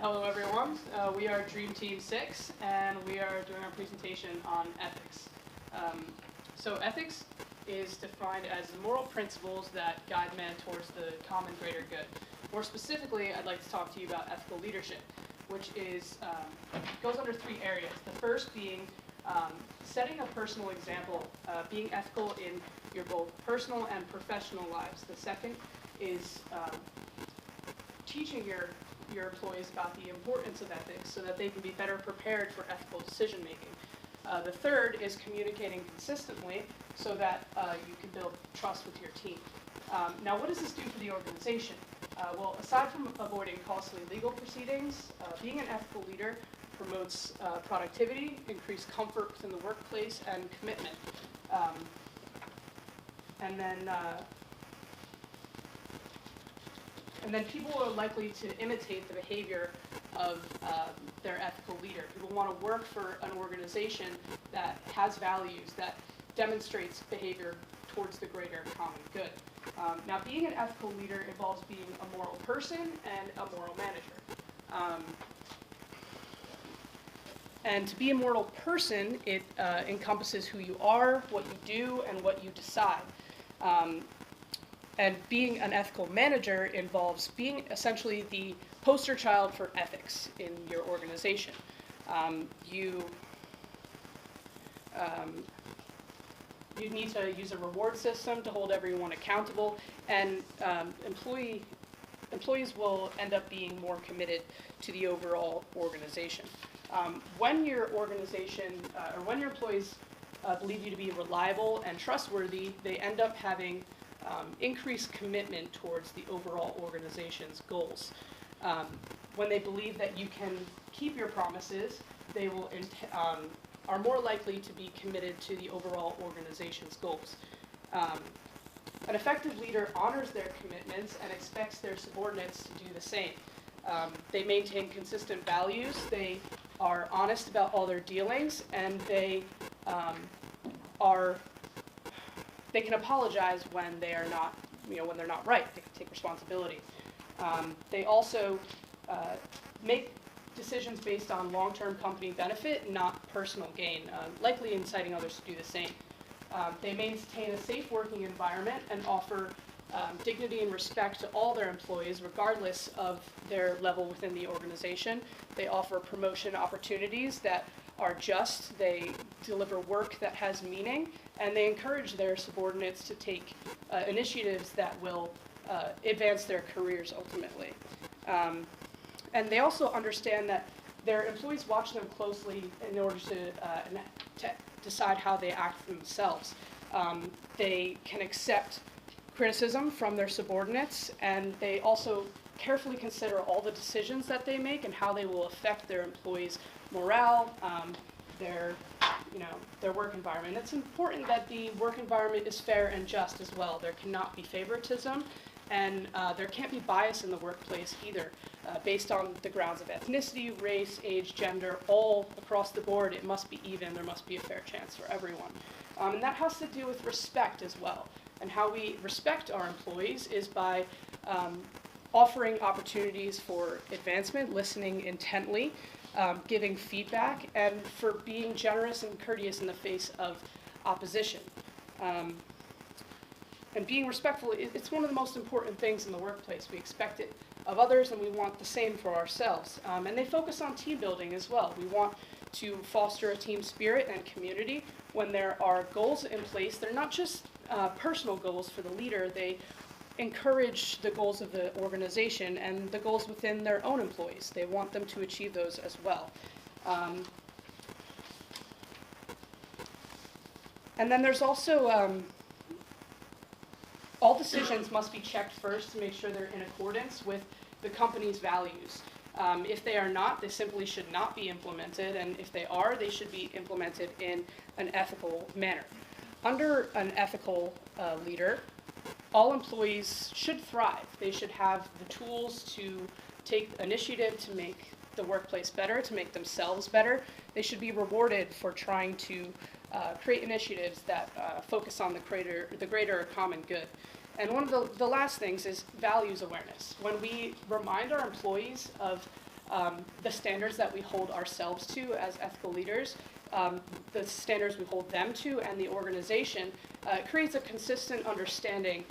Hello everyone, we are Dream Team 6 and we are doing our presentation on ethics. So ethics is defined as the moral principles that guide man towards the common greater good. More specifically, I'd like to talk to you about ethical leadership, which is goes under three areas. The first being setting a personal example, being ethical in your both personal and professional lives. The second is teaching your employees about the importance of ethics so that they can be better prepared for ethical decision making. The third is communicating consistently so that you can build trust with your team. Now, what does this do for the organization? Well, aside from avoiding costly legal proceedings, being an ethical leader promotes productivity, increased comfort within the workplace, and commitment. And then people are likely to imitate the behavior of their ethical leader. People want to work for an organization that has values, that demonstrates behavior towards the greater common good. Now, being an ethical leader involves being a moral person and a moral manager. And to be a moral person, it encompasses who you are, what you do, and what you decide. And being an ethical manager involves being essentially the poster child for ethics in your organization. You need to use a reward system to hold everyone accountable, and employees will end up being more committed to the overall organization. When your organization, or when your employees believe you to be reliable and trustworthy, they end up having increased commitment towards the overall organization's goals. When they believe that you can keep your promises, they will are more likely to be committed to the overall organization's goals. An effective leader honors their commitments and expects their subordinates to do the same. They maintain consistent values, they are honest about all their dealings, and they can apologize when they are not, when they're not right. They can take responsibility. They also make decisions based on long-term company benefit, not personal gain, likely inciting others to do the same. They maintain a safe working environment and offer dignity and respect to all their employees, regardless of their level within the organization. They offer promotion opportunities that are just, they deliver work that has meaning, and they encourage their subordinates to take initiatives that will advance their careers ultimately. And they also understand that their employees watch them closely in order to decide how they act themselves. They can accept criticism from their subordinates, and they also carefully consider all the decisions that they make and how they will affect their employees' morale, their work environment. It's important that the work environment is fair and just as well. There cannot be favoritism, and there can't be bias in the workplace either, based on the grounds of ethnicity, race, age, gender, all across the board. It must be even. There must be a fair chance for everyone. And that has to do with respect as well. And how we respect our employees is by offering opportunities for advancement, listening intently, giving feedback, and for being generous and courteous in the face of opposition. And being respectful, it's one of the most important things in the workplace. We expect it of others, and we want the same for ourselves. And they focus on team building as well. We want to foster a team spirit and community. When there are goals in place, they're not just personal goals for the leader. They encourage the goals of the organization and the goals within their own employees. They want them to achieve those as well. And then there's also, all decisions must be checked first to make sure they're in accordance with the company's values. If they are not, they simply should not be implemented, and if they are, they should be implemented in an ethical manner. Under an ethical leader, all employees should thrive. They should have the tools to take initiative to make the workplace better, to make themselves better. They should be rewarded for trying to create initiatives that focus on the greater common good. And one of the last things is values awareness. When we remind our employees of the standards that we hold ourselves to as ethical leaders, the standards we hold them to, and the organization, creates a consistent understanding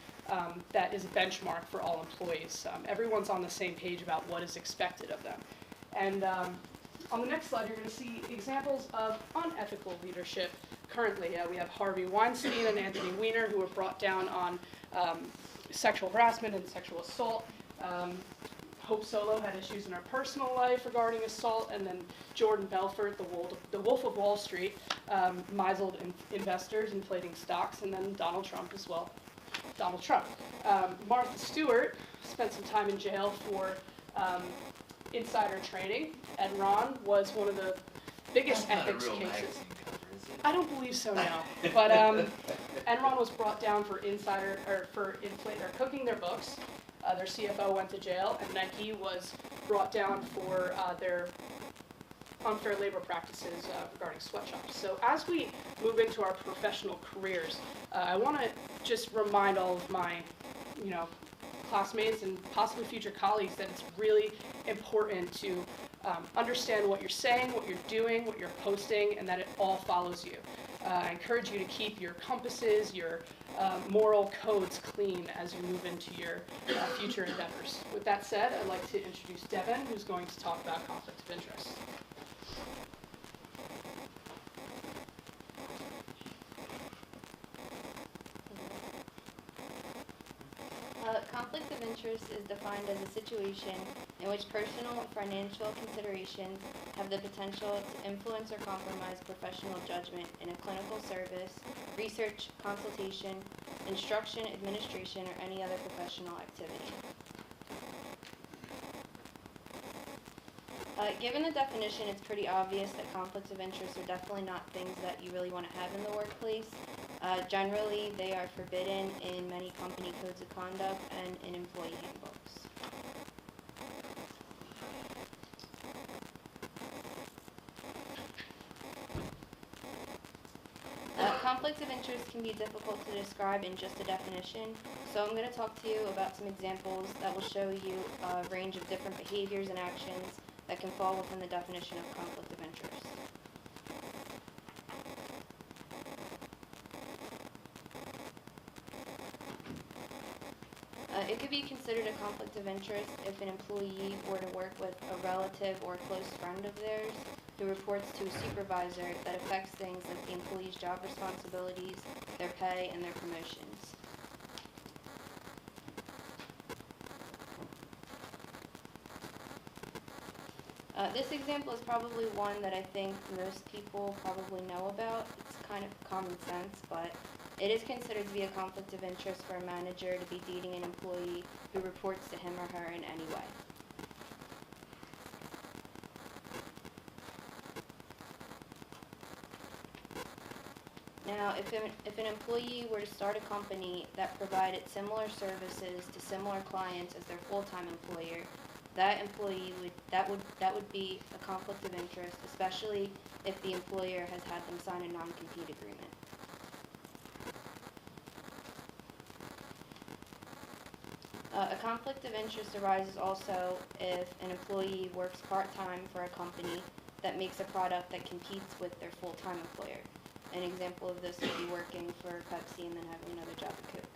that is a benchmark for all employees. Everyone's on the same page about what is expected of them. And on the next slide, you're going to see examples of unethical leadership currently. We have Harvey Weinstein and Anthony Weiner, who were brought down on sexual harassment and sexual assault. Hope Solo had issues in her personal life regarding assault, and then Jordan Belfort, the Wolf of Wall Street, misled investors, inflating stocks, and then Donald Trump as well. Donald Trump. Martha Stewart spent some time in jail for insider trading. Enron was one of the biggest ethics cases. I don't believe so now, but Enron was brought down for cooking their books. Their CFO went to jail, and Nike was brought down for their unfair labor practices regarding sweatshops. So as we move into our professional careers, I want to just remind all of my, classmates and possibly future colleagues that it's really important to understand what you're saying, what you're doing, what you're posting, and that it all follows you. I encourage you to keep your compasses, your moral codes clean as you move into your future endeavors. With that said, I'd like to introduce Devin, who's going to talk about conflict of interest. Conflict of interest is defined as a situation in which personal or financial considerations have the potential to influence or compromise professional judgment in a clinical service, research, consultation, instruction, administration, or any other professional activity. Given the definition, it's pretty obvious that conflicts of interest are definitely not things that you really want to have in the workplace. Generally, they are forbidden in many company codes of conduct and in employee handbooks. Conflicts of interest can be difficult to describe in just a definition, so I'm going to talk to you about some examples that will show you a range of different behaviors and actions that can fall within the definition of conflict of interest. It could be considered a conflict of interest if an employee were to work with a relative or a close friend of theirs who reports to a supervisor that affects things like the employee's job responsibilities, their pay, and their promotions. This example is probably one that I think most people probably know about. It's kind of common sense, but it is considered to be a conflict of interest for a manager to be dating an employee who reports to him or her in any way. Now, if an employee were to start a company that provided similar services to similar clients as their full-time employer, that would be a conflict of interest, especially if the employer has had them sign a non-compete agreement. A conflict of interest arises also if an employee works part-time for a company that makes a product that competes with their full-time employer. An example of this would be working for Pepsi and then having another job at Coke.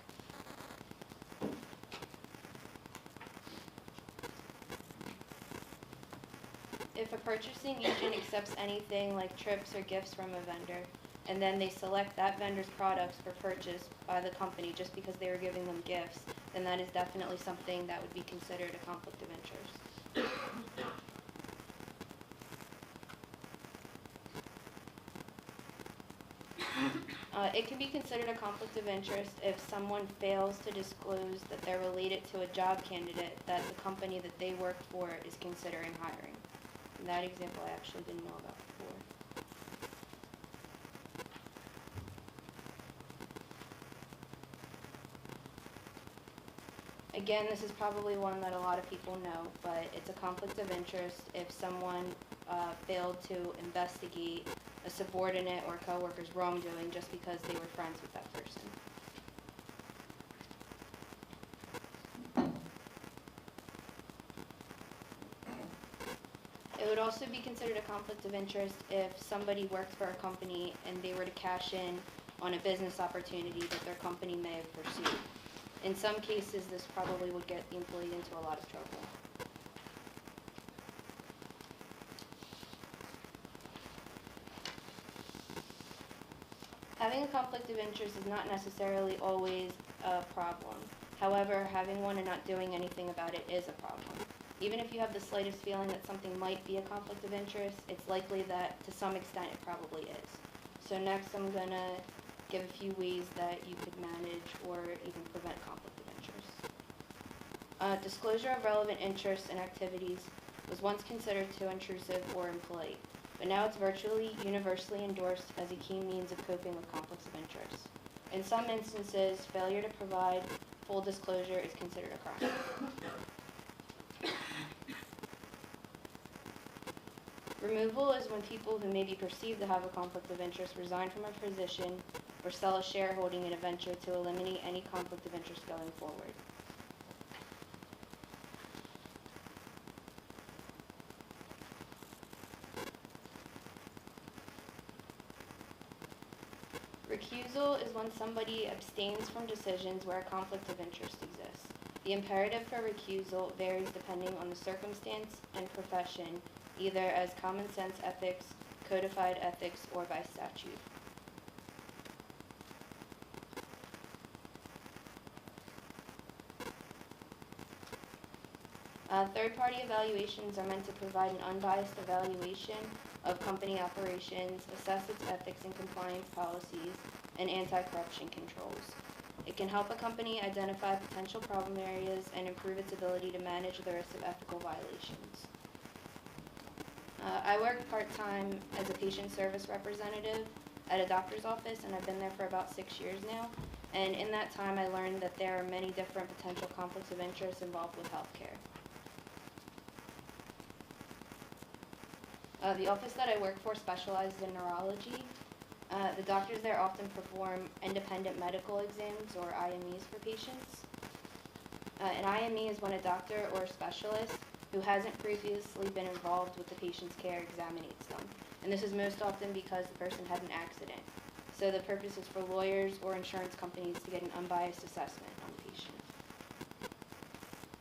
If a purchasing agent accepts anything like trips or gifts from a vendor, and then they select that vendor's products for purchase by the company just because they were giving them gifts, then that is definitely something that would be considered a conflict of interest. It can be considered a conflict of interest if someone fails to disclose that they're related to a job candidate that the company that they work for is considering hiring. And that example I actually didn't know about before. Again, this is probably one that a lot of people know, but it's a conflict of interest if someone failed to investigate a subordinate or coworker's wrongdoing just because they were friends with that person. would also be considered a conflict of interest if somebody worked for a company and they were to cash in on a business opportunity that their company may have pursued. In some cases, this probably would get the employee into a lot of trouble. Having a conflict of interest is not necessarily always a problem. However, having one and not doing anything about it is a problem. Even if you have the slightest feeling that something might be a conflict of interest, it's likely that to some extent it probably is. So next I'm going to give a few ways that you could manage or even prevent conflict of interest. Disclosure of relevant interests and activities was once considered too intrusive or impolite, but now it's virtually universally endorsed as a key means of coping with conflicts of interest. In some instances, failure to provide full disclosure is considered a crime. Removal is when people who may be perceived to have a conflict of interest resign from a position or sell a shareholding in a venture to eliminate any conflict of interest going forward. Recusal is when somebody abstains from decisions where a conflict of interest exists. The imperative for recusal varies depending on the circumstance and profession, either as common sense ethics, codified ethics, or by statute. Third-party evaluations are meant to provide an unbiased evaluation of company operations, assess its ethics and compliance policies, and anti-corruption controls. It can help a company identify potential problem areas and improve its ability to manage the risk of ethical violations. I work part-time as a patient service representative at a doctor's office, and I've been there for about 6 years now. And in that time, I learned that there are many different potential conflicts of interest involved with healthcare. The office that I work for specializes in neurology. The doctors there often perform independent medical exams, or IMEs, for patients. An IME is when a doctor or specialist who hasn't previously been involved with the patient's care examinates them. And this is most often because the person had an accident. So the purpose is for lawyers or insurance companies to get an unbiased assessment on the patient.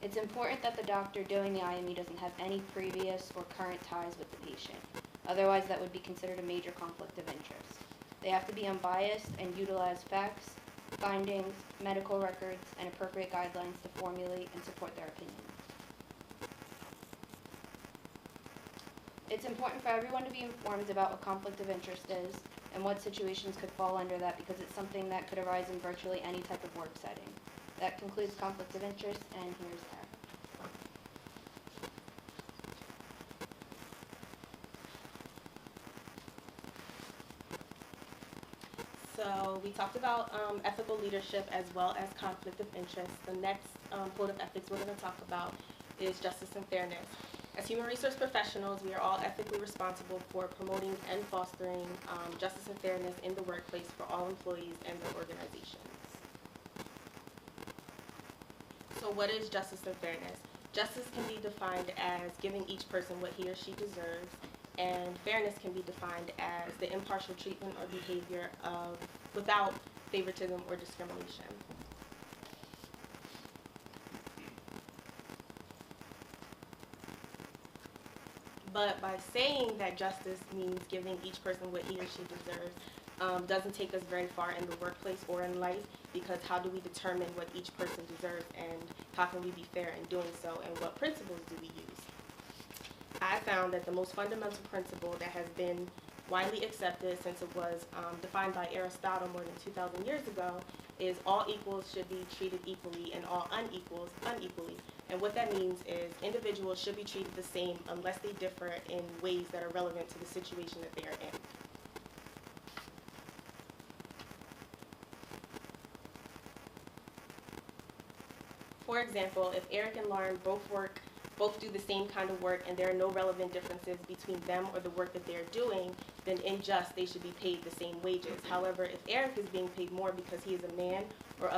It's important that the doctor doing the IME doesn't have any previous or current ties with the patient. Otherwise, that would be considered a major conflict of interest. They have to be unbiased and utilize facts, findings, medical records, and appropriate guidelines to formulate and support their opinion. It's important for everyone to be informed about what conflict of interest is and what situations could fall under that, because it's something that could arise in virtually any type of work setting. That concludes conflict of interest, and here's Tara. So we talked about ethical leadership as well as conflict of interest. The next code of ethics we're going to talk about is justice and fairness. As human resource professionals, we are all ethically responsible for promoting and fostering justice and fairness in the workplace for all employees and their organizations. So what is justice and fairness? Justice can be defined as giving each person what he or she deserves, and fairness can be defined as the impartial treatment or behavior without favoritism or discrimination. But by saying that justice means giving each person what he or she deserves doesn't take us very far in the workplace or in life, because how do we determine what each person deserves, and how can we be fair in doing so, and what principles do we use? I found that the most fundamental principle that has been widely accepted since it was defined by Aristotle more than 2,000 years ago is all equals should be treated equally and all unequals unequally. And what that means is individuals should be treated the same unless they differ in ways that are relevant to the situation that they are in. For example, if Eric and Lauren both do the same kind of work and there are no relevant differences between them or the work that they're doing, then in just they should be paid the same wages. However, if Eric is being paid more because he is a man or